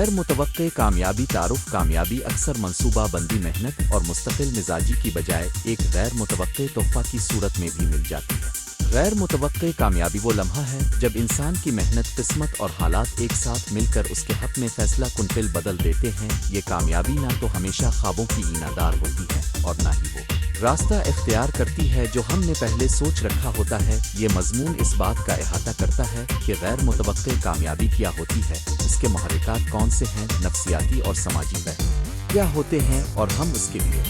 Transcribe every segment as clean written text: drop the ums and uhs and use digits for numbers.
غیر متوقع کامیابی تعارف کامیابی اکثر منصوبہ بندی محنت اور مستقل مزاجی کی بجائے ایک غیر متوقع تحفہ کی صورت میں بھی مل جاتی ہے۔ غیر متوقع کامیابی وہ لمحہ ہے جب انسان کی محنت قسمت اور حالات ایک ساتھ مل کر اس کے حق میں فیصلہ کن بدل دیتے ہیں۔ یہ کامیابی نہ تو ہمیشہ خوابوں کی اینادار ہوتی ہے اور نہ ہی وہ راستہ اختیار کرتی ہے جو ہم نے پہلے سوچ رکھا ہوتا ہے۔ یہ مضمون اس بات کا احاطہ کرتا ہے کہ غیر متوقع کامیابی کیا ہوتی ہے، اس کے محرکات کون سے ہیں، نفسیاتی اور سماجی پہلو کیا ہوتے ہیں اور ہم اس کے لیے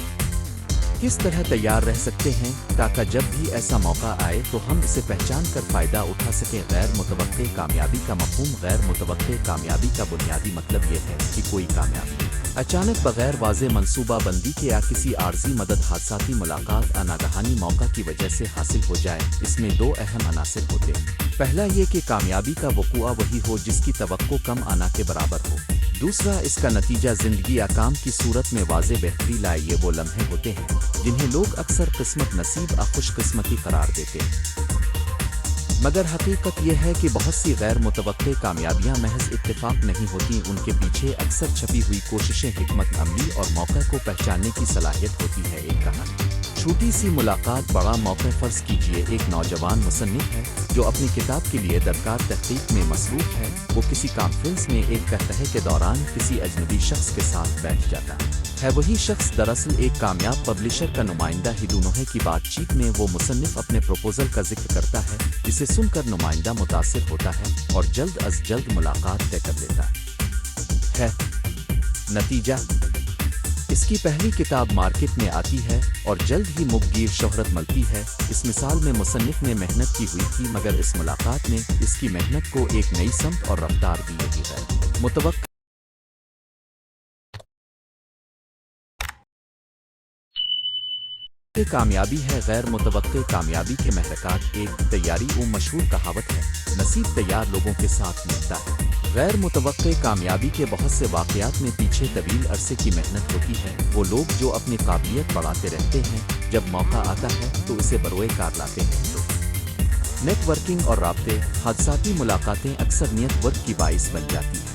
کس طرح تیار رہ سکتے ہیں تاکہ جب بھی ایسا موقع آئے تو ہم اسے پہچان کر فائدہ اٹھا سکیں۔ غیر متوقع کامیابی کا مفہوم غیر متوقع کامیابی کا بنیادی مطلب یہ ہے کہ کوئی کامیابی اچانک بغیر واضح منصوبہ بندی کے یا کسی عارضی مدد حادثاتی ملاقات ناگہانی موقع کی وجہ سے حاصل ہو جائے۔ اس میں دو اہم عناصر ہوتے ہیں۔ پہلا یہ کہ کامیابی کا وقوع وہی ہو جس کی توقع کم آنا کے برابر ہو۔ دوسرا اس کا نتیجہ زندگی یا کام کی صورت میں واضح بہتری لائے۔ یہ وہ لمحے ہوتے ہیں جنہیں لوگ اکثر قسمت نصیب یا خوش قسمتی قرار دیتے ہیں، مگر حقیقت یہ ہے کہ بہت سی غیر متوقع کامیابیاں محض اتفاق نہیں ہوتی، ان کے پیچھے اکثر چھپی ہوئی کوششیں، حکمت عملی اور موقع کو پہچاننے کی صلاحیت ہوتی ہے۔ ایک کہانی چھوٹی سی ملاقات بڑا موقع۔ فرض کیجئے ایک نوجوان مصنف ہے جو اپنی کتاب کے لیے درکار تحقیق میں مصروف ہے۔ وہ کسی کانفرنس میں ایک قہقہے کے دوران کسی اجنبی شخص کے ساتھ بیٹھ جاتا ہے۔ وہی شخص دراصل ایک کامیاب پبلشر کا نمائندہ ہی۔ دونوں کی بات چیت میں وہ مصنف اپنے پروپوزل کا ذکر کرتا ہے جسے سن کر نمائندہ متاثر ہوتا ہے اور جلد از جلد ملاقات طے کر لیتا ہے۔ نتیجہ اس کی پہلی کتاب مارکیٹ میں آتی ہے اور جلد ہی مبگیر شہرت ملتی ہے۔ اس مثال میں مصنف نے محنت کی ہوئی تھی، مگر اس ملاقات نے اس کی محنت کو ایک نئی سمت اور رفتار دی ہے۔ متوقع کامیابی ہے غیر متوقع کامیابی کے محرکات۔ ایک تیاری مشہور کہاوت ہے، نصیب تیار لوگوں کے ساتھ ملتا ہے۔ غیر متوقع کامیابی کے بہت سے واقعات میں پیچھے طویل عرصے کی محنت ہوتی ہے۔ وہ لوگ جو اپنی قابلیت بڑھاتے رہتے ہیں، جب موقع آتا ہے تو اسے بروئے کار لاتے ہیں۔ نیٹ ورکنگ اور رابطے حادثاتی ملاقاتیں اکثر نیٹ ورک کی باعث بن جاتی ہیں۔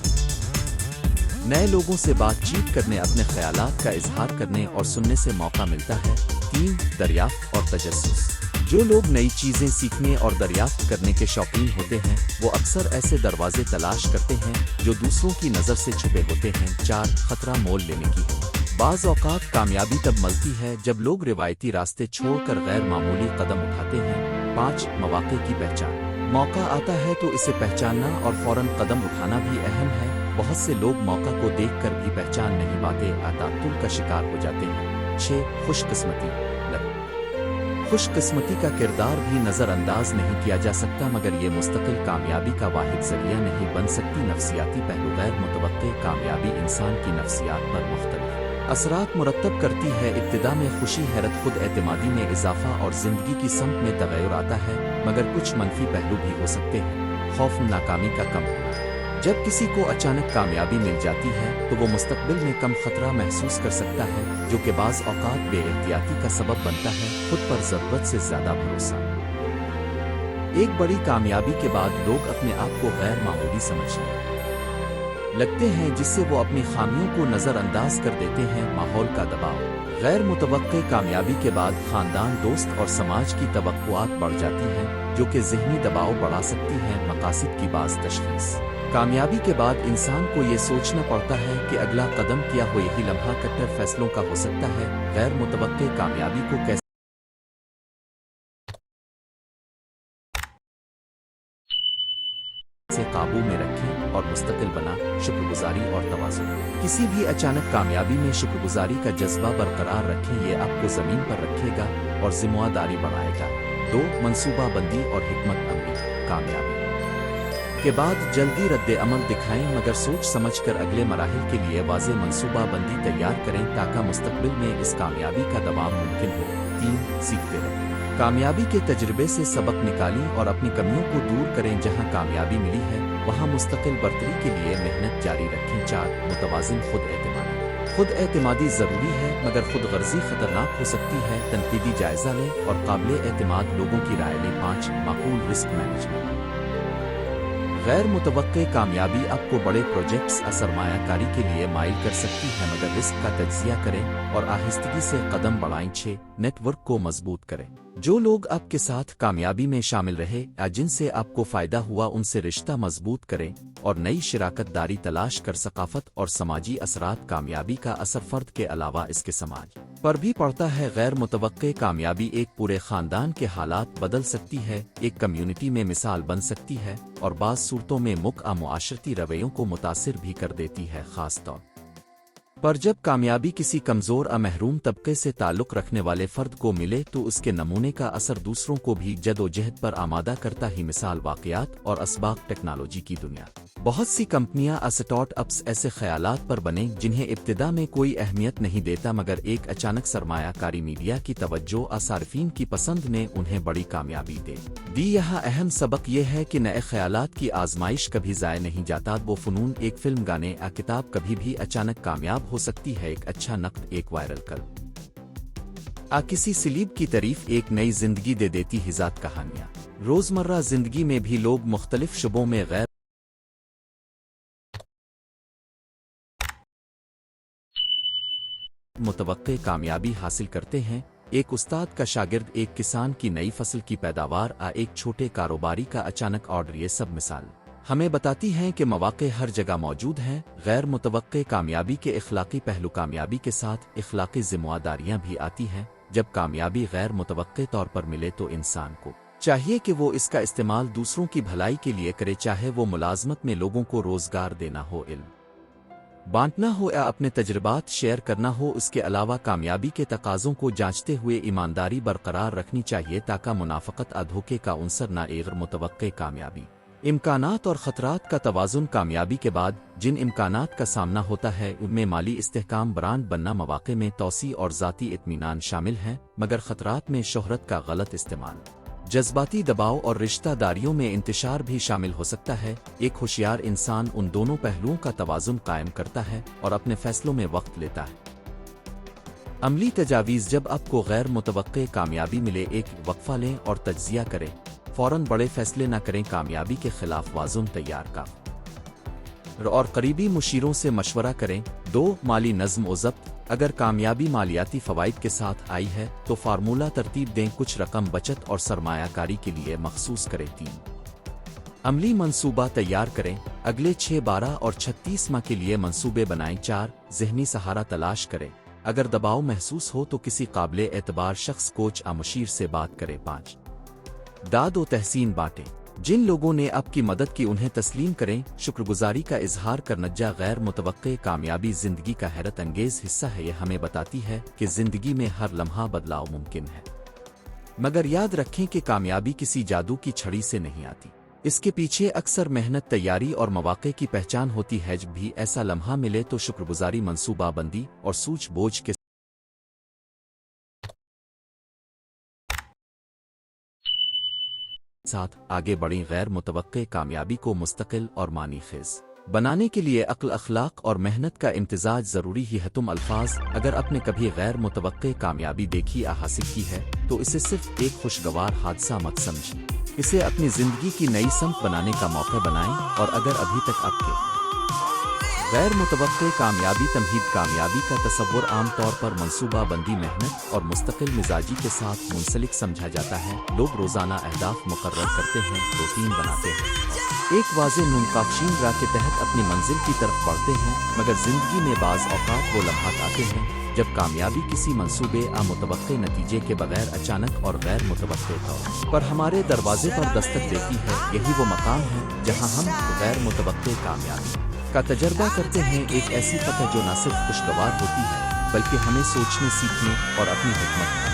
نئے لوگوں سے بات چیت کرنے، اپنے خیالات کا اظہار کرنے اور سننے سے موقع ملتا ہے۔ 3 دریافت اور تجسس جو لوگ نئی چیزیں سیکھنے اور دریافت کرنے کے شوقین ہوتے ہیں، وہ اکثر ایسے دروازے تلاش کرتے ہیں جو دوسروں کی نظر سے چھپے ہوتے ہیں۔ 4 خطرہ مول لینے کی ہمت بعض اوقات کامیابی تب ملتی ہے جب لوگ روایتی راستے چھوڑ کر غیر معمولی قدم اٹھاتے ہیں۔ 5 مواقع کی پہچان موقع آتا ہے تو اسے پہچاننا اور فوراً قدم اٹھانا بھی اہم ہے۔ بہت سے لوگ موقع کو دیکھ کر بھی پہچان نہیں پاتے، تعطل کا شکار ہو جاتے ہیں۔ 6 خوش قسمتی خوش قسمتی کا کردار بھی نظر انداز نہیں کیا جا سکتا، مگر یہ مستقل کامیابی کا واحد ذریعہ نہیں بن سکتی۔ نفسیاتی پہلو غیر متوقع کامیابی انسان کی نفسیات پر مختلف اثرات مرتب کرتی ہے۔ ابتدا میں خوشی، حیرت، خود اعتمادی میں اضافہ اور زندگی کی سمت میں تغیر آتا ہے، مگر کچھ منفی پہلو بھی ہو سکتے ہیں۔ خوف ناکامی کا کم ہونا جب کسی کو اچانک کامیابی مل جاتی ہے تو وہ مستقبل میں کم خطرہ محسوس کر سکتا ہے، جو کہ بعض اوقات بے احتیاطی کا سبب بنتا ہے۔ خود پر ضرورت سے زیادہ بھروسہ ایک بڑی کامیابی کے بعد لوگ اپنے آپ کو غیر معمولی سمجھنے لگتے ہیں، جس سے وہ اپنی خامیوں کو نظر انداز کر دیتے ہیں۔ ماحول کا دباؤ غیر متوقع کامیابی کے بعد خاندان، دوست اور سماج کی توقعات بڑھ جاتی ہیں، جو کہ ذہنی دباؤ بڑھا سکتی ہیں۔ مقاصد کی بعض تشخیص کامیابی کے بعد انسان کو یہ سوچنا پڑتا ہے کہ اگلا قدم کیا ہو۔ یہی لمحہ کٹر فیصلوں کا ہو سکتا ہے۔ غیر متوقع کامیابی کو کیسے قابو میں رکھیں اور مستقل بنا۔ شکر گزاری اور توازن کسی بھی اچانک کامیابی میں شکر گزاری کا جذبہ برقرار رکھیں، یہ آپ کو زمین پر رکھے گا اور ذمہ داری بڑھائے گا۔ 2 منصوبہ بندی اور حکمت عملی کامیابی کے بعد جلدی رد عمل دکھائیں، مگر سوچ سمجھ کر اگلے مراحل کے لیے واضح منصوبہ بندی تیار کریں تاکہ مستقبل میں اس کامیابی کا دوام ممکن ہو۔ 3 سیکھتے رہیں کامیابی کے تجربے سے سبق نکالیں اور اپنی کمیوں کو دور کریں۔ جہاں کامیابی ملی ہے وہاں مستقل برتری کے لیے محنت جاری رکھیں۔ 4 متوازن خود اعتمادی ضروری ہے، مگر خود غرضی خطرناک ہو سکتی ہے۔ تنقیدی جائزہ لیں اور قابل اعتماد لوگوں کی رائے لیں۔ 5 معقول رسک مینجمنٹ गैर मुतवक्के कामयाबी आपको बड़े प्रोजेक्ट्स या सरमायाकारी के लिए माइल कर सकती है, मगर रिस्क का तज्जिया करें और आहिस्तगी से कदम बढ़ाएं। 6 नेटवर्क को मजबूत करें। जो लोग आपके साथ कामयाबी में शामिल रहे या जिनसे आपको फायदा हुआ उनसे रिश्ता मजबूत करें और नई शिराकत दारी तलाश कर। सकाफत और समाजी असरात कामयाबी का असर फर्द के अलावा इसके समाज पर भी पड़ता है। गैर मुतवक्के कामयाबी एक पूरे खानदान के हालात बदल सकती है, एक कम्युनिटी में मिसाल बन सकती है और बाज़ सूरतों में मुआशरती रवैयों को मुतासिर भी कर देती है। खास तौर पर जब कामयाबी किसी कमज़ोर या महरूम तबके से ताल्लुक़ रखने वाले फ़र्द को मिले तो उसके नमूने का असर दूसरों को भी जदोजहद पर आमादा करता ही। मिसाल वाक़यात और असबाक टेक्नोलॉजी की दुनिया। बहुत सी कंपनियां स्टार्टअप्स ऐसे ख्यालात पर बने जिन्हें इब्तिदा में कोई अहमियत नहीं देता, मगर एक अचानक सरमायाकारी, मीडिया की तवज्जो और सार्फिन की पसंद ने उन्हें बड़ी कामयाबी दे दी। यहाँ अहम सबक यह है कि नए ख्यालात की आजमाइश कभी ज़ाय नहीं जाता। वो फ़नून, एक फिल्म, गाने या किताब कभी भी अचानक कामयाब हो सकती है। एक अच्छा नक़्द, एक वायरल कल किसी सलीब की तारीफ एक नई जिंदगी दे देती है। ज़ात कहानियाँ रोज़मर्रा जिंदगी में भी लोग मुख्तलिफ शुबों में गैर मुतवक्के कामयाबी हासिल करते हैं। एक उस्ताद का शागिर्द, एक किसान की नई फसल की पैदावार या एक छोटे कारोबारी का अचानक ऑर्डर, ये सब मिसाल हमें बताती हैं कि मौके हर जगह मौजूद हैं। गैर मुतवक्के कामयाबी के इखलाकी पहलू। कामयाबी के साथ इखलाकी जिम्मेदारियां भी आती हैं। जब कामयाबी गैर मुतवक्के तौर पर मिले तो इंसान को चाहिए कि वो इसका इस्तेमाल दूसरों की भलाई के लिए करे, चाहे वो मुलाजमत में लोगों को रोजगार देना हो, इल्म बांटना हो या अपने तजुर्बात शेयर करना हो। इसके अलावा कामयाबी के तकाज़ों को जांचते हुए ईमानदारी बरकरार रखनी चाहिए ताकि मुनाफकत या धोखे का उनसर ना। गैर मुतवक्के कामयाबी इम्कानात और ख़तरात का तवाज़ुन। कामयाबी के बाद जिन इम्कानात का सामना होता है उनमें माली इस्तेहकाम, ब्रांड बनना, मौक़े में तोसी और ज़ाती इत्मीनान शामिल हैं, मगर ख़तरात में शोहरत का गलत इस्तेमाल, जज्बाती दबाव और रिश्तेदारियों में इंतशार भी शामिल हो सकता है। एक होशियार इंसान उन दोनों पहलुओं का तवाज़ुन कायम करता है और अपने फैसलों में वक्त लेता है। अमली तजावीज़। जब आपको गैर मुतवक्के कामयाबी मिले, एक वक्फा लें और तज्जिया करें। फ़ौरन बड़े फैसले न करें। कामयाबी के खिलाफ वाज़ुन तैयार का और करीबी मुशीरों से मशवरा करें। 2 माली नज़्म व ज़ब्त। अगर कामयाबी मालियाती फ़वाइद के साथ आई है तो फार्मूला तरतीब दें। कुछ रकम बचत और सरमायाकारी के लिए मखसूस करें। 3 अमली मंसूबा तैयार करें। अगले 6, 12 और 36 माह के लिए मंसूबे बनाएं। 4 ज़हनी सहारा तलाश करें। अगर दबाव महसूस हो तो किसी काबिल एतबार शख्स, कोच या मुशीर से बात करें। 5 दाद व तहसीन बांटें। जिन लोगों ने आपकी मदद की उन्हें तस्लीम करें। शुक्रगुजारी का इजहार करना। गैर मुतवक्के कामयाबी जिंदगी का हैरत अंगेज हिस्सा है। यह हमें बताती है कि जिंदगी में हर लम्हा बदलाव मुमकिन है, मगर याद रखें कि कामयाबी किसी जादू की छड़ी से नहीं आती। इसके पीछे अक्सर मेहनत, तैयारी और मौके की पहचान होती है। जब भी ऐसा लम्हा मिले तो शुक्रगुजारी, मंसूबाबंदी और सूझ बूझ के साथ आगे बढ़ें। गैर मुतवक्के कामयाबी को मुस्तकिल और मानी खेज बनाने के लिए अक्ल, अखलाक और मेहनत का इम्तिजाज ज़रूरी ही है। तुम अल्फाज। अगर आपने कभी गैर मुतवक्के कामयाबी देखी या हासिल की है तो इसे सिर्फ एक खुशगवार हादसा मत समझें। इसे अपनी ज़िंदगी की नई समत बनाने का मौका बनाएं। और अगर अभी तक आपके गैर मुतवक्के कामयाबी तमहीद कामयाबी का तसव्वुर आमतौर पर मंसूबा बंदी, मेहनत और मुस्तकिल मिजाजी के साथ मुंसलिक समझा जाता है। लोग रोज़ाना अहदाफ मुकर्रर करते हैं, रूटीन बनाते हैं, एक वाज़े मुनकाशीन राह के तहत अपनी मंजिल की तरफ बढ़ते हैं, मगर ज़िंदगी में बाज़ औक़ात वो लम्हात आते हैं जब कामयाबी किसी मंसूबे या मुतवक्के नतीजे के बगैर अचानक और गैर मुतवक्के तौर पर हमारे दरवाजे पर दस्तक देती है। यही वो मकाम है जहाँ हम गैर मुतवक्के कामयाबी का तजर्बा करते हैं। एक ऐसी फतह जो न सिर्फ खुशगवार होती है बल्कि हमें सोचने, सीखने और अपनी हिकमत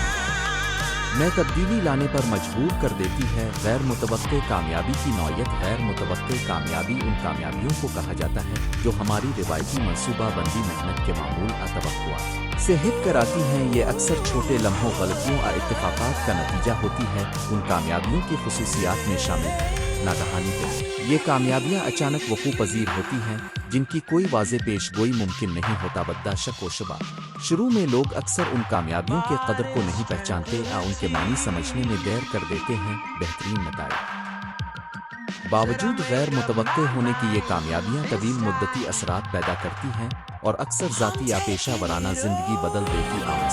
में तब्दीली लाने पर मजबूर कर देती है। गैर मुतवक्के कामयाबी की नौयत। गैर मुतवक्के कामयाबी उन कामयाबियों को कहा जाता है जो हमारी रिवायती मंसूबा बंदी, मेहनत के मामूल तवक्कुआत से हिट कर आती हैं। ये अक्सर छोटे लम्हों, गलतियों और इत्तेफाकात का नतीजा होती है। उन कामयाबियों की खुसूसियात में शामिल है नागहानी पे। ये कामयाबियाँ अचानक वकूअ पज़ीर होती हैं जिनकी कोई वाज़े पेशगोई मुमकिन नहीं होता। बद्दा शक व शुबा। शुरू में लोग अक्सर उन कामयाबियों के कदर को नहीं पहचानते या उनके मानी समझने में देर कर देते हैं। बेहतरीन नताइज। बावजूद गैर मुतवक्के होने की ये कामयाबियां तवील मुद्दती असरात पैदा करती हैं और अक्सर ज़ाती या पेशा वराना ज़िंदगी बदल देती आम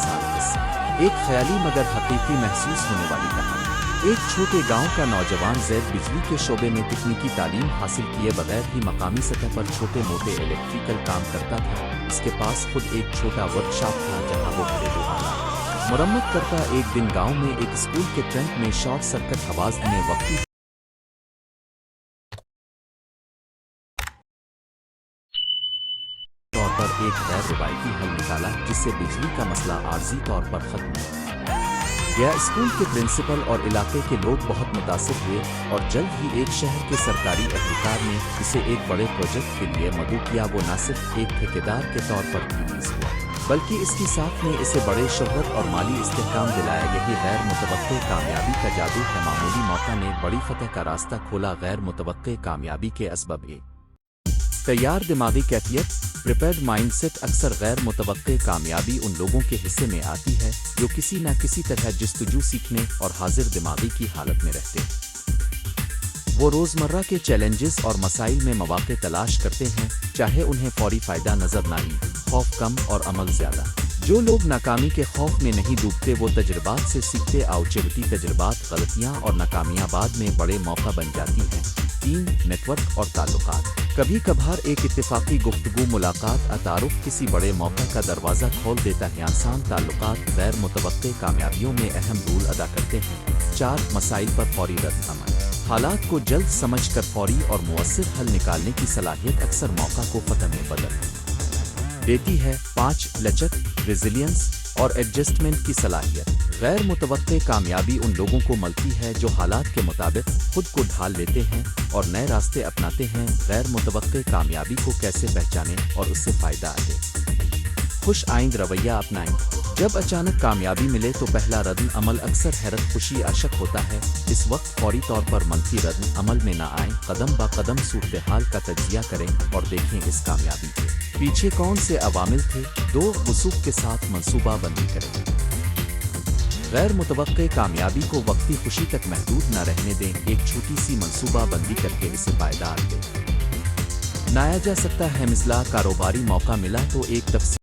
एक ख्याली मगर हकीकी महसूस होने वाली कहानी। एक छोटे गांव का नौजवान जैद बिजली के शोबे में तकनीकी तालीम हासिल किए बगैर ही मकामी सतह पर छोटे मोटे इलेक्ट्रिकल काम करता था। इसके पास खुद एक छोटा वर्कशॉप था जहां वो घरेलू आलात मुरम्मत करता। एक दिन गांव में एक स्कूल के ट्रंक में शॉर्ट सर्किट आवाज ने वक्ती तौर पर एक गैर रिवायती हल निकाला जिससे बिजली का मसला आर्जी तौर पर खत्म हो गया। स्कूल के प्रिंसिपल और इलाके के लोग बहुत मुतासिर हुए और जल्द ही एक शहर के सरकारी एहलकार ने इसे एक बड़े प्रोजेक्ट के लिए मदऊ किया। वो न सिर्फ एक ठेकेदार के तौर पर रिलीज हुआ बल्कि इसकी साथ में इसे बड़े शोहरत और माली इस्तेहकाम दिलाया। यही गैर मुतवक्के कामयाबी का जादू है। मामूली मौका ने बड़ी फतह का रास्ता खोला। गैर मुतवक्के कामयाबी के असबाब तैयार दिमागी कैफियत प्रिपेयर्ड माइंडसेट। अक्सर गैर मुतवक्के कामयाबी उन लोगों के हिस्से में आती है जो किसी न किसी तरह जस्तजू सीखने और हाजिर दिमागी की हालत में रहते हैं। वो रोज़मर्रा के चैलेंजेस और मसाइल में मौक़े तलाश करते हैं, चाहे उन्हें फौरी फ़ायदा नज़र ना आए, खौफ कम और अमल ज़्यादा। जो लोग नाकामी के खौफ में नहीं डूबते वो तजर्बात से सीखते। आवचेवती तजर्बात गलतियाँ और नाकामियाँ बाद में बड़े मौका बन जाती हैं। 3 नेटवर्क और ताल्लुकात। कभी कभार एक इत्तेफाकी गुफ्तगू मुलाकात अतारुफ किसी बड़े मौका का दरवाज़ा खोल देता है। आसान ताल्लुकात गैर मुतवक्के कामयाबियों में अहम रोल अदा करते हैं। 4 मसाइल पर फौरी रद्द अमल। हालात को जल्द समझकर फौरी और मुअस्सिर हल निकालने की सलाहियत अक्सर मौका को फतह में बदल देती है। 5 लचक रेजिलियंस और एडजस्टमेंट की सलाहियत। गैर मुतवक्के कामयाबी उन लोगों को मिलती है जो हालात के मुताबिक खुद को ढाल लेते हैं और नए रास्ते अपनाते हैं। गैर मुतवक्के कामयाबी को कैसे पहचानें और उससे फ़ायदा आए। खुश आइंद रवैया अपनाएं। जब अचानक कामयाबी मिले तो पहला रद्द अमल अक्सर हैरत खुशी आशक होता है। इस वक्त फौरी तौर पर मनफी रद्द अमल में न आए। कदम ब कदम सूरत हाल का तजिया करें और देखें इस कामयाबी के पीछे कौन से अवामिल थे। 2 वसूख के साथ मंसूबा बंदी करें। गैर मुतवक्के कामयाबी को वक्ती खुशी तक महदूद न रहने दें। एक छोटी सी मंसूबा बंदी करके इसे पायदार दें। नाया जा सकता है मिसला कारोबारी मौका मिला तो एक तफसीली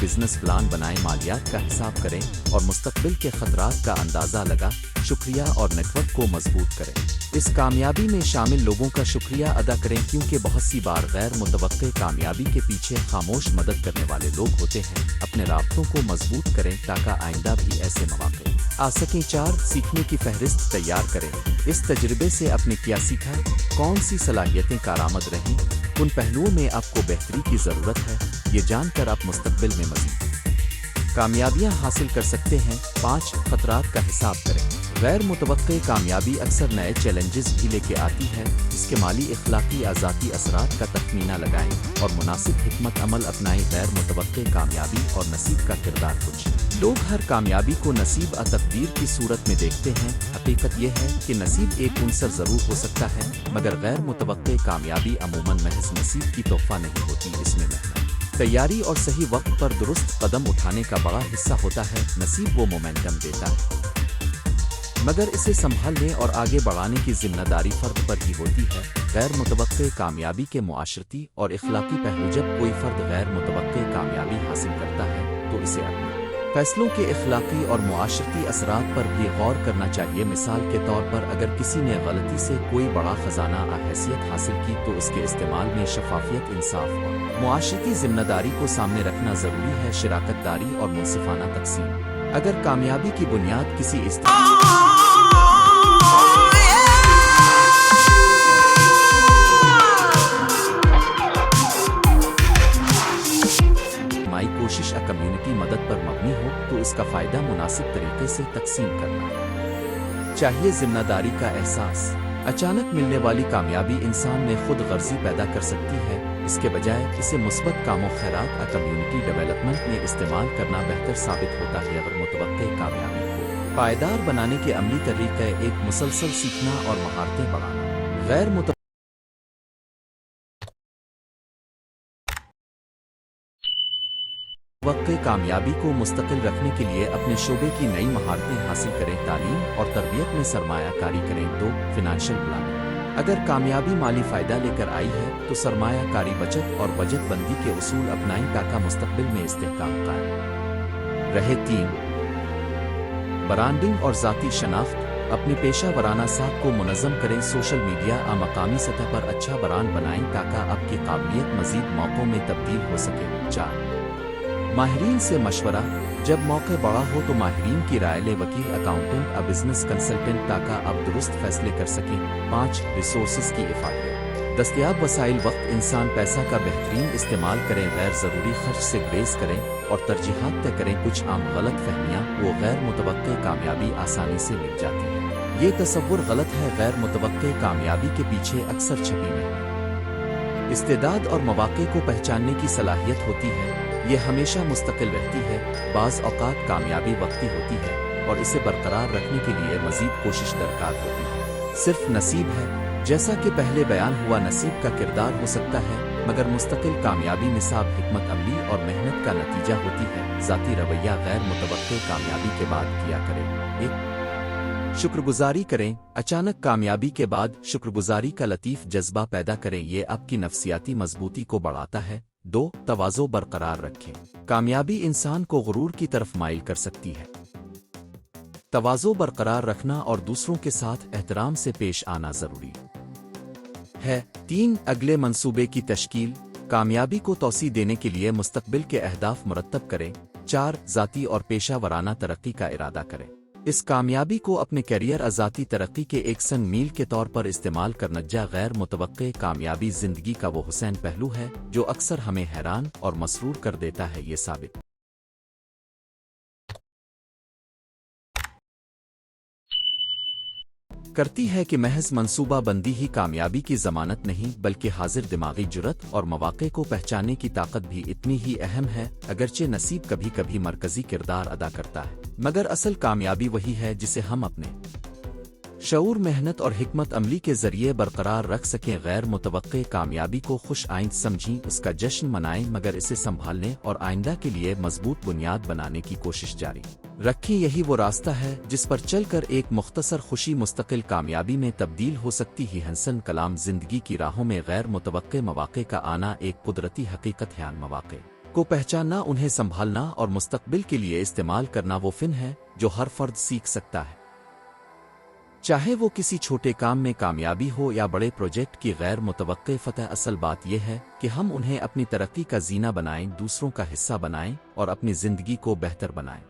बिजनेस प्लान बनाएं। मालियात का हिसाब करें और मुस्तकबिल के खतरात का अंदाज़ा लगा शुक्रिया और नेटवर्क को मजबूत करें। इस कामयाबी में शामिल लोगों का शुक्रिया अदा करें क्योंकि बहुत सी बार गैर मुतवक्के कामयाबी के पीछे खामोश मदद करने वाले लोग होते हैं। अपने राब्तों को मजबूत करें ताकि आइंदा भी ऐसे मौके आ सकें। 4 सीखने की फहरिस्त तैयार करें। इस तजुर्बे से आपने क्या सीखा, कौन सी सलाहियतें कारआमद रहीं, उन पहलुओं में आपको बेहतरी की ज़रूरत है। ये जानकर आप मुस्तकबिल में मज़ीद कामयाबियां हासिल कर सकते हैं। 5 खतरात का हिसाब करें। गैर मुतवक्के कामयाबी अक्सर नए चैलेंजेस भी लेके आती है। इसके माली इखलाकी आज़ादी असरात का तखमीना लगाएं और मुनासिब हिकमत अमल अपनाएं। गैर मुतवक्के कामयाबी और नसीब का किरदार। कुछ लोग हर कामयाबी को नसीब और तकदीर की सूरत में देखते हैं। हकीकत यह है कि नसीब एक उनसर ज़रूर हो सकता है मगर गैर मुतवक्के कामयाबी अमूमन महज नसीब की तोहफा नहीं होती। इसमें मेहनत, तैयारी और सही वक्त पर दुरुस्त कदम उठाने का बड़ा हिस्सा होता है। नसीब वो मोमेंटम देता है मगर इसे संभालने और आगे बढ़ाने की जिम्मेदारी फर्द पर ही होती है। गैर मुतवक्के कामयाबी के मुआशरती और इखलाकी पहलू। जब कोई फर्द गैर मुतवक्के कामयाबी हासिल करता है तो इसे अपने फैसलों के इखलाकी और मुआशरती असरात पर भी गौर करना चाहिए। मिसाल के तौर पर अगर किसी ने गलती से कोई बड़ा खजाना हैसियत हासिल की तो उसके इस्तेमाल में शफाफियत, इंसाफ और मुआशरती जिम्मेदारी को सामने रखना ज़रूरी है। शराकतदारी और मुनसिफाना तकसीम। अगर कामयाबी की बुनियाद किसी कोशिश कम्युनिटी मदद पर मबनी हो तो इसका फ़ायदा मुनासिब तरीके से तकसीम करना चाहिए। जिम्मेदारी का एहसास। अचानक मिलने वाली कामयाबी इंसान में खुद गर्जी पैदा कर सकती है। इसके बजाय इसे मुस्बत कामों खैरात और कम्युनिटी डेवलपमेंट में इस्तेमाल करना बेहतर साबित होता है। अगर मुतवक्के कामयाबी को पायदार बनाने के अमली तरीक़े एक मुसलसल सीखना और महारतें बढ़ाना। गैर मुतवक्के कामयाबी को मुस्तकिल रखने के लिए अपने शोबे की नई महारतें हासिल करें। तालीम और तरबियत में सरमायाकारी करें। 2. Financial planning. अगर कामयाबी माली फ़ायदा लेकर आई है तो सरमायाकारी, बचत और बजट बंदी के उसूल अपनाएं ताकि मुस्तक़बिल में इस्तेहकाम कायम रहे। 3. ब्रांडिंग और ज़ाती शनाख्त। अपनी पेशा वराना साख को मुनज़्ज़म करें। सोशल मीडिया और मकामी सतह पर अच्छा ब्रांड बनाएं ताकि आपकी काबिलियत मज़ीद मौक़ों में तब्दील हो सके। 4. माहिरीन से मशवरा। जब मौका बड़ा हो तो माहिरीन की राय लें। वकील, अकाउंटेंट और बिजनेस कंसल्टेंट ताकि आप दुरुस्त फैसले कर सकें। 5. रिसोर्सेज की इफ़ादत। दस्तयाब वसाइल वक्त इंसान पैसा का बेहतरीन इस्तेमाल करें। गैर ज़रूरी खर्च से ग्रेज़ करें और तरजीहात तय करें। कुछ आम गलत फहमियाँ वो गैर मुतवक्के कामयाबी आसानी से मिल जाती है। ये तसव्वुर गलत है। गैर मुतवक्के कामयाबी के पीछे अक्सर छपी मेहनत, इस्तेदाद और मौक़े को पहचानने की सलाहियत होती है। ये हमेशा मुस्तकिल रहती है। बाज़ औक़ात कामयाबी वक्ती होती है और इसे बरकरार रखने के लिए मज़ीद कोशिश दरकार होती है। सिर्फ नसीब है, जैसा कि पहले बयान हुआ, नसीब का किरदार हो सकता है, मगर मुस्तकिल कामयाबी निसाब, हिकमत अमली और मेहनत का नतीजा होती है। ज़ाती रवैया। गैर मुतवक्के कामयाबी के बाद किया करें। 1. शुक्रगुजारी करें। अचानक कामयाबी के बाद शुक्रगुजारी का लतीफ़ जज्बा पैदा करें। ये आपकी नफ्सियाती मजबूती को बढ़ाता है। 2. तवाज़ो बरकरार रखें। कामयाबी इंसान को गुरूर की तरफ माइल कर सकती है। तवाज़ो बरकरार रखना और दूसरों के साथ एहतराम से पेश आना ज़रूरी है। 3. अगले मंसूबे की तश्कील। कामयाबी को तौसी देने के लिए मुस्तक़बिल के अहदाफ मुरत्तब करें। 4. ज़ाती और पेशा वराना तरक्की का इरादा करें। इस कामयाबी को अपने कैरियर ज़ाती तरक्की के एक सन मील के तौर पर इस्तेमाल करना। गैर मुतवक्के कामयाबी ज़िंदगी का वो हुसैन पहलू है जो अक्सर हमें हैरान और मसरूर कर देता है। ये साबित करती है कि महज मंसूबा बंदी ही कामयाबी की ज़मानत नहीं, बल्कि हाजिर दिमागी जुर्रत और मौक़े को पहचानने की ताकत भी इतनी ही अहम है। अगरचे नसीब कभी कभी मरकज़ी किरदार अदा करता है, मगर असल कामयाबी वही है जिसे हम अपने शऊर, मेहनत और हिकमत अमली के ज़रिए बरकरार रख सकें। गैर मुतवक्के कामयाबी को खुश आइंद समझें, उसका जश्न मनाएं, मगर इसे संभालने और आइंदा के लिए मजबूत बुनियाद बनाने की कोशिश जारी रखें। यही वो रास्ता है जिस पर चलकर एक मुख्तसर खुशी मुस्तकिल कामयाबी में तब्दील हो सकती है। हसन कलाम। ज़िंदगी की राहों में गैर मुतवक्के मौक़े का आना एक कुदरती हकीकत है। मौक़े को पहचानना, उन्हें संभालना और मुस्तक़बिल के लिए इस्तेमाल करना वो फ़न है जो हर फ़र्द सीख सकता है, चाहे वो किसी छोटे काम में कामयाबी हो या बड़े प्रोजेक्ट की गैर मुतवक्के फ़तह। असल बात यह है कि हम उन्हें अपनी तरक्की का ज़ीना बनाएं, दूसरों का हिस्सा बनाएं और अपनी ज़िंदगी को बेहतर बनाएं।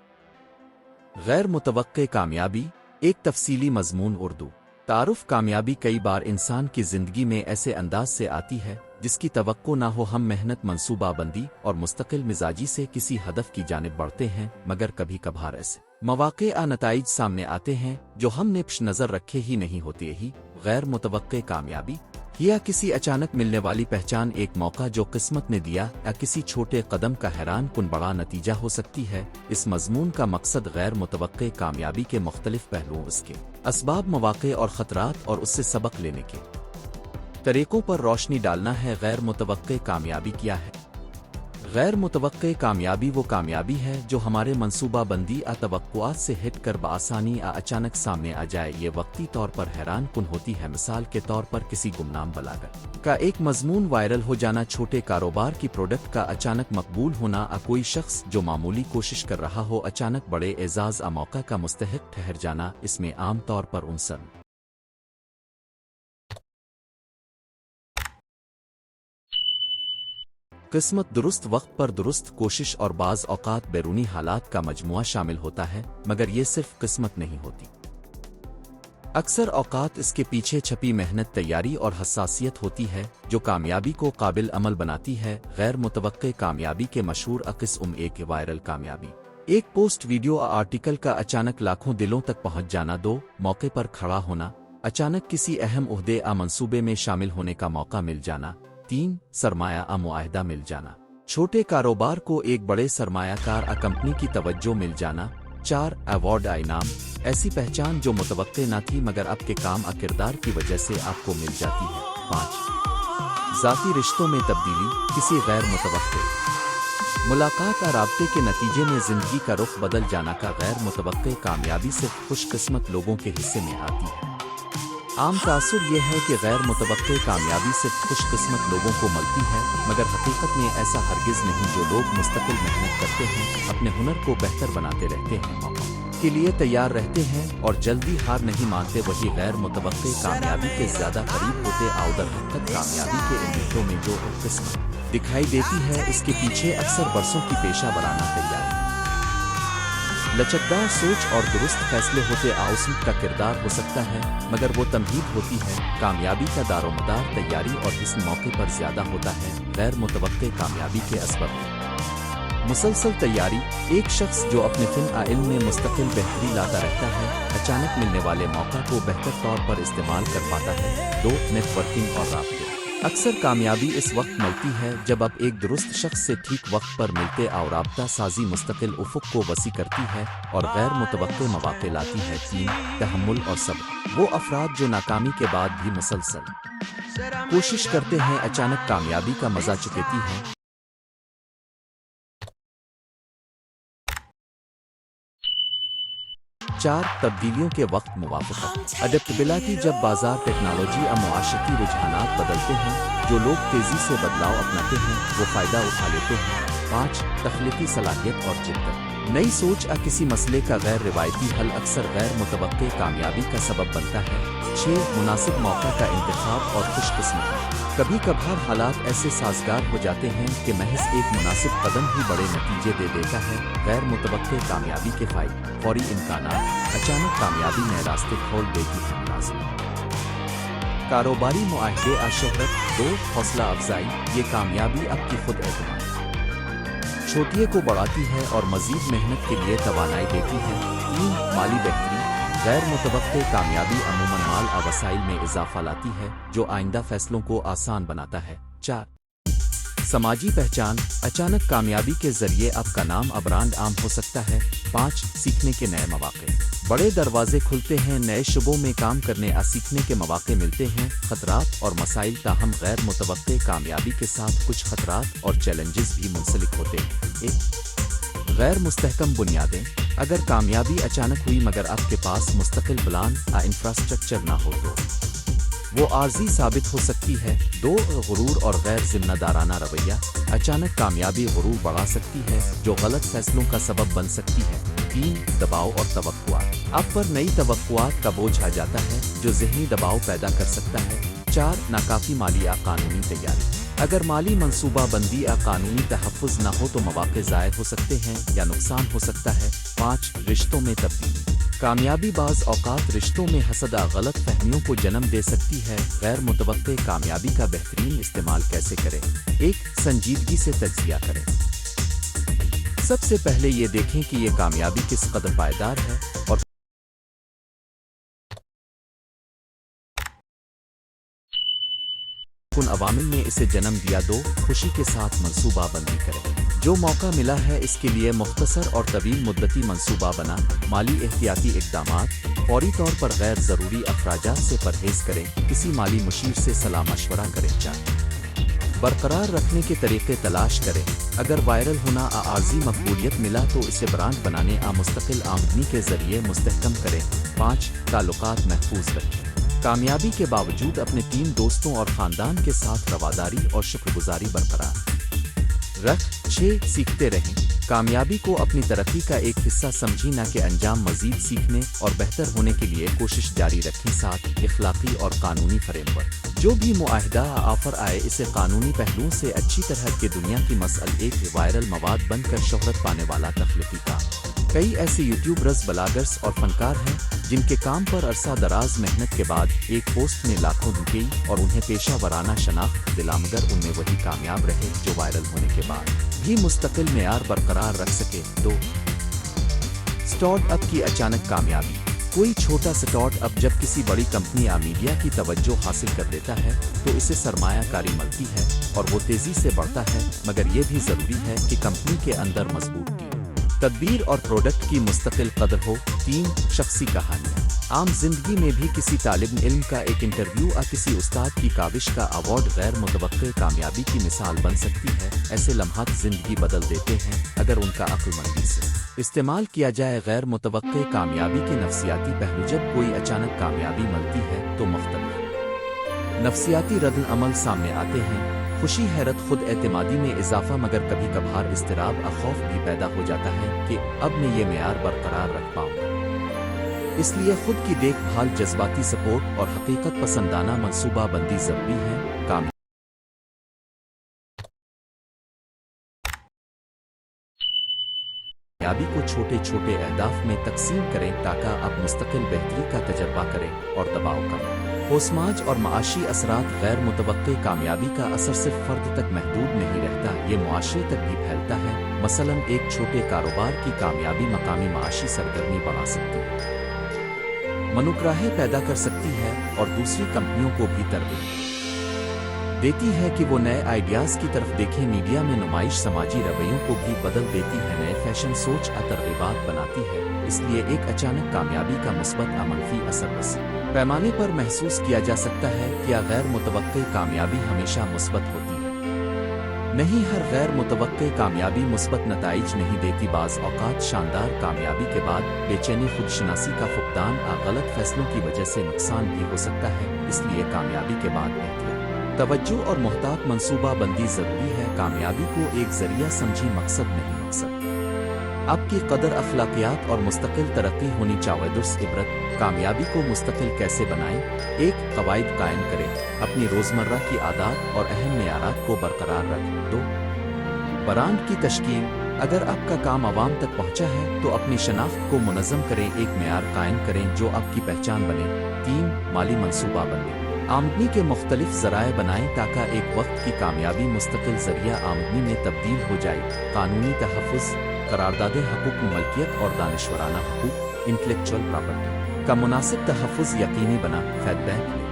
गैर मुतवक्के कामयाबी एक तफसीली मज़मून। उर्दू तारुफ। कामयाबी कई बार इंसान की ज़िंदगी में ऐसे अंदाज से आती है जिसकी तवक्को ना हो। हम मेहनत, मंसूबाबंदी और मुस्तकिल मिजाजी से किसी हदफ की जानिब बढ़ते हैं, मगर कभी कभार ऐसे मौक़े आ नताइज सामने आते हैं जो हमने पेश नज़र रखे ही नहीं होते। ही गैर मुतवक्के कामयाबी या किसी अचानक मिलने वाली पहचान, एक मौका जो किस्मत ने दिया, या किसी छोटे कदम का हैरान कुन बड़ा नतीजा हो सकती है। इस मज़मून का मकसद गैर मुतवक्के कामयाबी के मुख्तलिफ पहलुओं, उसके असबाब, मौक़े और ख़तरात और उससे सबक लेने के तरीक़ों पर रोशनी डालना है। गैर मुतवक्के कामयाबी क्या है? गैर मुतवक्के कामयाबी वो कामयाबी है जो हमारे मंसूबा बंदी आ तवक्कुआत से हिट कर बआसानी अचानक सामने आ जाए। ये वक्ती तौर पर हैरान कुन होती है। मिसाल के तौर पर किसी गुमनाम बलागत का एक मजमून वायरल हो जाना, छोटे कारोबार की प्रोडक्ट का अचानक मकबूल होना, कोई शख्स जो मामूली कोशिश कर रहा हो अचानक बड़े एजाज मौका का मुस्तहिक ठहर जाना। इसमें आम तौर पर उनसर किस्मत, दुरुस्त वक्त पर दुरुस्त कोशिश और बाज़ औक़ात बैरूनी हालात का मजमुआ शामिल होता है, मगर ये सिर्फ किस्मत नहीं होती। अक्सर औक़ात इसके पीछे छपी मेहनत, तैयारी और हसासियत होती है जो कामयाबी को काबिल अमल बनाती है। गैर मुतवक्के कामयाबी के मशहूर अक़िस्म। एक वायरल कामयाबी, एक पोस्ट, वीडियो, आर्टिकल का अचानक लाखों दिलों तक पहुँच जाना। 2. मौके पर खड़ा होना। अचानक किसी अहम उहदे आ मंसूबे में शामिल होने का मौका मिल जाना। 3. सरमाया मुआहदा मिल जाना। छोटे कारोबार को एक बड़े सरमायाकार कंपनी की तवज्जो मिल जाना। 4. अवार्ड, इनाम, ऐसी पहचान जो मुतवक्के न थी मगर आपके काम किरदार की वजह से आपको मिल जाती है। 5. ज़ाती रिश्तों में तब्दीली, किसी गैर मुतवक्के मुलाकात और राब्ते के नतीजे में जिंदगी का रुख बदल जाना का गैर मुतवक्के कामयाबी सिर्फ खुशकिस्मत लोगों के हिस्से में आती है। आम तासुर यह है कि गैर मुतवक्के कामयाबी सिर्फ खुशकिस्मत लोगों को मिलती है, मगर हकीकत में ऐसा हरगिज नहीं। जो लोग मुस्तकिल मेहनत करते हैं, अपने हुनर को बेहतर बनाते रहते हैं, मौका के लिए तैयार रहते हैं और जल्दी हार नहीं मानते, वही गैर मुतवक्के कामयाबी के ज्यादा करीब होते। आउदर तक कामयाबी के इन रिश्तों में जो किस्मत दिखाई देती है, इसके पीछे अक्सर बरसों की पेशा वराना तैयारी, लचकदार सोच और दुरुस्त फैसले होते। आउसमत का किरदार हो सकता है, मगर वो तमहीद होती है। कामयाबी का दारोमदार तैयारी और इस मौके पर ज्यादा होता है। गैर मुतवक्के कामयाबी के असबाब मुसलसल तैयारी। एक शख्स जो अपने फिन इल्म में मुस्तकिल बेहतरी लाता रहता है, अचानक मिलने वाले मौका को बेहतर तौर पर इस्तेमाल कर पाता है। 2. नेटवर्किंग और राब्ते। अक्सर कामयाबी इस वक्त मिलती है जब आप एक दुरुस्त शख्स से ठीक वक्त पर मिलते और राब्ता साजी मुस्तकिल उफुक को वसी करती है और गैर मुतवक्के मौके लाती है। 3. तहम्मुल और सब्र। वो अफराद जो नाकामी के बाद भी मुसलसल कोशिश करते हैं, अचानक कामयाबी का मजा चुकेती हैं। 4. तब्दीलियों के वक्त मुवाफ़क़त। अडैप्टेबिलिटी। जब बाजार, टेक्नोलॉजी और मुआशरती रुझानात बदलते हैं, जो लोग तेज़ी से बदलाव अपनाते हैं वो फ़ायदा उठा लेते हैं। 5. तख्लीकी सलाहियत और जिद्दत। नई सोच या किसी मसले का गैर रिवायती हल अक्सर गैर मुतवक्के कामयाबी का सबब बनता है। 6. मुनासिब मौका का इंतखाब और खुशकिस्मती। कभी कभार हालात ऐसे साजगार हो जाते हैं कि महज एक मुनासिब कदम ही बड़े नतीजे दे देता है। गैर मुतवक्के कामयाबी के फ़ायदे। फौरी इम्कानात। अचानक कामयाबी नए रास्ते खोल देती है। मुनासिब कारोबारी मुआहदे और शोहरत। 2. हौसला अफजाई। ये कामयाबी आपकी खुद एतमाद छोटिए को बढ़ाती है और मज़ीद मेहनत के लिए तवानाई देती है। 3. माली बेहतरी। गैर मुतवक्के कामयाबी अमूमन माल और वसाइल में इजाफा लाती है, जो आइंदा फैसलों को आसान बनाता है। 4. समाजी पहचान। अचानक कामयाबी के जरिए आपका नाम और ब्रांड आम हो सकता है। 5. सीखने के नए मौके। बड़े दरवाजे खुलते हैं, नए शुबों में काम करने और सीखने के मौके मिलते हैं। खतरात और मसाइल। ताहम गैर मुतवक्के कामयाबी के साथ कुछ खतरात और चैलेंजेस भी मुंसलिक होते हैं। 1. गैर मुस्तहकम बुनियादें। अगर कामयाबी अचानक हुई मगर आपके पास मुस्तकिल प्लान या इंफ्रास्ट्रक्चर ना हो तो वो आर्जी साबित हो सकती है। 2. गुरूर और गैर जिम्मेदाराना रवैया। अचानक कामयाबी गुरूर बढ़ा सकती है, जो गलत फैसलों का सबब बन सकती है। 3. दबाव और तवक्कुआत। आप पर नई तवक्कुआत का बोझ आ जाता है, जो ज़हनी दबाव पैदा कर सकता है। 4. नाकाफी माली या कानूनी तैयारी। अगर माली मंसूबा बंदी या कानूनी तहफ़्फ़ुज़ न हो तो मौके ज़ाय हो सकते हैं या नुकसान हो सकता है। 5. रिश्तों में तब्दीली। कामयाबी बाज़ औक़ात रिश्तों में हसद और गलत फहमियों को जन्म दे सकती है। गैर मुतवक्के कामयाबी का बेहतरीन इस्तेमाल कैसे करें? 1. संजीदगी से तज्ज़िया करें। सबसे पहले ये देखें कि ये कामयाबी किस कदर पायदार है और उन अवामिल ने इसे जन्म दिया। 2. खुशी के साथ मंसूबा बंदी करें। जो मौका मिला है इसके लिए मुख्तसर और तवील मुद्दती मंसूबा बना। माली एहतियाती इक़दामात। फौरी तौर पर गैर ज़रूरी अखराजात से परहेज़ करें। किसी माली मुशीर से सलाह मशवरा करें। 4. बरकरार रखने के तरीक़े तलाश करें। अगर वायरल होना आ आर्जी मकबूलियत मिला तो इसे ब्रांड बनाने आ मुस्तकिल आमदनी के ज़रिए मुस्तहकम करें। 5. ताल्लुकात महफूज रखें। कामयाबी के बावजूद अपने टीम, दोस्तों और ख़ानदान के साथ रवादारी और शुक्रगुजारी बरकरार रख। 6. सीखते रहें। कामयाबी को अपनी तरक्की का एक हिस्सा समझी, न कि अंजाम। मज़ीद सीखने और बेहतर होने के लिए कोशिश जारी रखें। 7. इखलाकी और कानूनी फ्रेमवर्क। जो भी मुआहिदा ऑफर आए, इसे कानूनी पहलुओं से अच्छी तरह के दुनिया की मसल। एक वायरल मवाद बनकर शोहरत पाने वाला तख्लीकी काम। कई ऐसे यूट्यूबर्स, ब्लॉगर्स और फनकार हैं जिनके काम पर अरसा दराज मेहनत के बाद एक पोस्ट में लाखों रुपये और उन्हें पेशा वराना शनाख्त दिला, मगर उनमें वही कामयाब रहे जो वायरल होने के बाद भी मुस्तकिल मेयार बरकरार रख सके। 2. स्टार्टअप की अचानक कामयाबी। कोई छोटा स्टार्टअप जब किसी बड़ी कंपनी या मीडिया की तवज्जो हासिल कर लेता है तो इसे सरमायाकारी मिलती है और वो तेज़ी से बढ़ता है, मगर ये भी ज़रूरी है कि कंपनी के अंदर मजबूत टीम, तदबीर और प्रोडक्ट की मुस्तकिल कदर हो। 3 शख्सी कहानियाँ। आम जिंदगी में भी किसी तालिब इल्म का एक इंटरव्यू या किसी उस्ताद की काविश का अवार्ड गैर मुतवक्के कामयाबी की मिसाल बन सकती है। ऐसे लम्हात जिंदगी बदल देते हैं अगर उनका अक्लमंदी से इस्तेमाल किया जाए। गैर मुतवक्के कामयाबी के नफ्सियाती पहलू। जब कोई अचानक कामयाबी मिलती है तो मुख्तलिफ नफ्सियाती रद्द अमल सामने आते हैं। खुशी, हैरत, खुद एतमादी में इजाफा, मगर कभी कभार इस्तिराब और खौफ भी पैदा हो जाता है कि अब मैं ये मेयार बरकरार रख पाऊंगा। इसलिए खुद की देखभाल, जज्बाती सपोर्ट और हकीकत पसंदाना मनसूबाबंदी जरूरी है। कामयाबी को छोटे छोटे अहदाफ में तकसीम करें ताकि आप मुस्तकिल बेहतरी का तजर्बा करें और दबाव कम हो। समाज और माशी असरात। गैर मुतवक्के कामयाबी का असर सिर्फ फर्द तक महदूद नहीं रहता, ये मुआशरे तक भी फैलता है। मसलन एक छोटे कारोबार की कामयाबी मकामी माशी सरगर्मी बढ़ा सकती है, मनुकराहे पैदा कर सकती है और दूसरी कंपनियों को भी तरगीब देती है कि वो नए आइडियाज़ की तरफ देखें। मीडिया में नुमाइश समाजी रवैयों को भी बदल देती है, नए फैशन सोच और तरगीबात बनाती है। इसलिए एक अचानक कामयाबी का मुस्बत या मनफी असर वसी पैमाने पर महसूस किया जा सकता है। क्या गैर मुतवक्के कामयाबी हमेशा मुस्बत होती है? नहीं, हर गैर मुतवक्के कामयाबी मुस्बत नताइज नहीं देती। बाज़ औक़ात शानदार कामयाबी के बाद बेचैनी, खुदशनासी का फुकदान और गलत फैसलों की वजह से नुकसान भी हो सकता है। इसलिए कामयाबी के बाद एहतियात, तवज्जो और मुहतात मनसूबाबंदी जरूरी है। कामयाबी को एक जरिया समझी, मकसद नहीं मकसद। आपकी कदर, अखलाकियात और मुस्तकिल तरक्की होनी चाहिए। दुरुस्त इबरत। कामयाबी को मुस्तकिल कैसे बनाएं? 1 कवायद कायम करें। अपनी रोज़मर्रा की आदत और अहम मेयारात को बरकरार रखें। 2 ब्रांड की तश्कील। अगर आपका काम आवाम तक पहुंचा है तो अपनी शनाख्त को मुनज़्ज़म करें, एक मेयार कायम करें जो आपकी पहचान बने। 3 माली मनसूबाबंदी। आमदनी के मुख्तलिफ ज़राए बनाएं ताकि एक वक्त की कामयाबी मुस्तकिल ज़रिया आमदनी में तब्दील हो जाए। कानूनी तहफ़्फ़ुज़, करारदादे हकूक़ मलकियत और दानिशवराना हकूक़ इंटेलेक्चुअल प्रॉपर्टी का मुनासिब तहफ़्फ़ुज़ यकीनी बना। फीडबैक लें।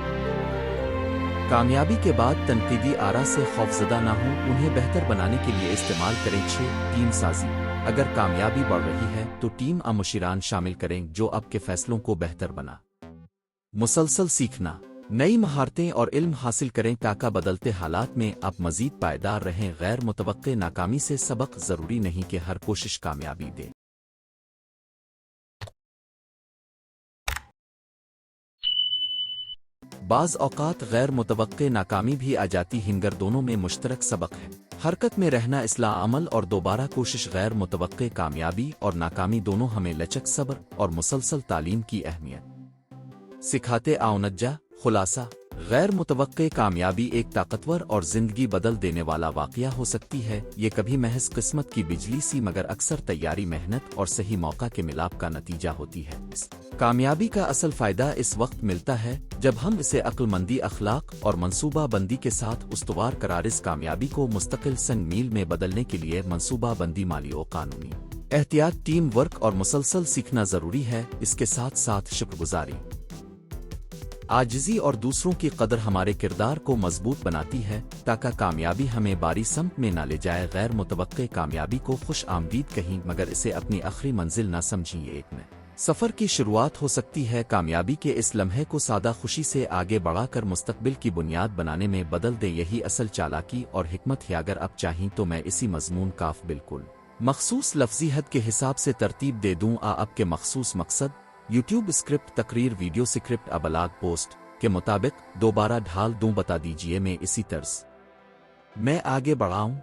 कामयाबी के बाद तनकीदी आरा से खौफज़दा ना हों, उन्हें बेहतर बनाने के लिए इस्तेमाल करें। 6 टीम साजी। अगर कामयाबी बढ़ रही है तो टीम और मुशीरान शामिल करें जो आपके फैसलों को बेहतर बना। मुसलसल सीखना। नई महारतें और इल्म हासिल करें ताकि बदलते हालात में आप मजीद पायदार रहें। गैर मुतवक्के नाकामी से सबक। ज़रूरी नहीं कि हर कोशिश कामयाबी दे। बाज़ औक़ात गैर मुतवक्के नाकामी भी आ जाती है, मगर दोनों में मुश्तरक सबक है। हरकत में रहना, इस्लाह अमल और दोबारा कोशिश। गैर मुतवक्के कामयाबी और नाकामी दोनों हमें लचक, सब्र और मुसलसल तालीम की अहमियत सिखाते। आउनजा खुलासा। गैर मुतवक्के कामयाबी एक ताकतवर और जिंदगी बदल देने वाला वाक़या हो सकती है। ये कभी महज किस्मत की बिजली सी, मगर अक्सर तैयारी, मेहनत और सही मौका के मिलाप का नतीजा होती है। कामयाबी का असल फ़ायदा इस वक्त मिलता है जब हम इसे अक्लमंदी, अखलाक और मनसूबाबंदी के साथ उस्तवार करार। इस कामयाबी को मुस्तकिल संग मील में बदलने के लिए मनसूबाबंदी, माली और कानूनी एहतियात, टीम वर्क और मुसलसल सीखना ज़रूरी है। इसके साथ साथ शुक्रगुजारी, आजिज़ी और दूसरों की कदर हमारे किरदार को मजबूत बनाती है ताकि कामयाबी हमें बारी समत में ना ले जाए। गैर मुतवक्के कामयाबी को खुश आमदीद कहीं, मगर इसे अपनी आखिरी मंजिल ना समझिए। एक नए सफ़र की शुरुआत हो सकती है। कामयाबी के इस लम्हे को सादा खुशी से आगे बढ़ाकर मुस्तकबिल की बुनियाद बनाने में बदल दें। यही असल चालाकी और हिकमत है। अगर आप चाहें तो मैं इसी मजमून काफ बिल्कुल मखसूस लफ्ज़ी हद के हिसाब से तरतीब दे दूँ। आपके मखसूस मकसद यूट्यूब स्क्रिप्ट, तकरीर, वीडियो स्क्रिप्ट, अबलाग पोस्ट के मुताबिक दोबारा ढाल दूं। बता दीजिए मैं इसी तर्ज में आगे बढ़ाऊं।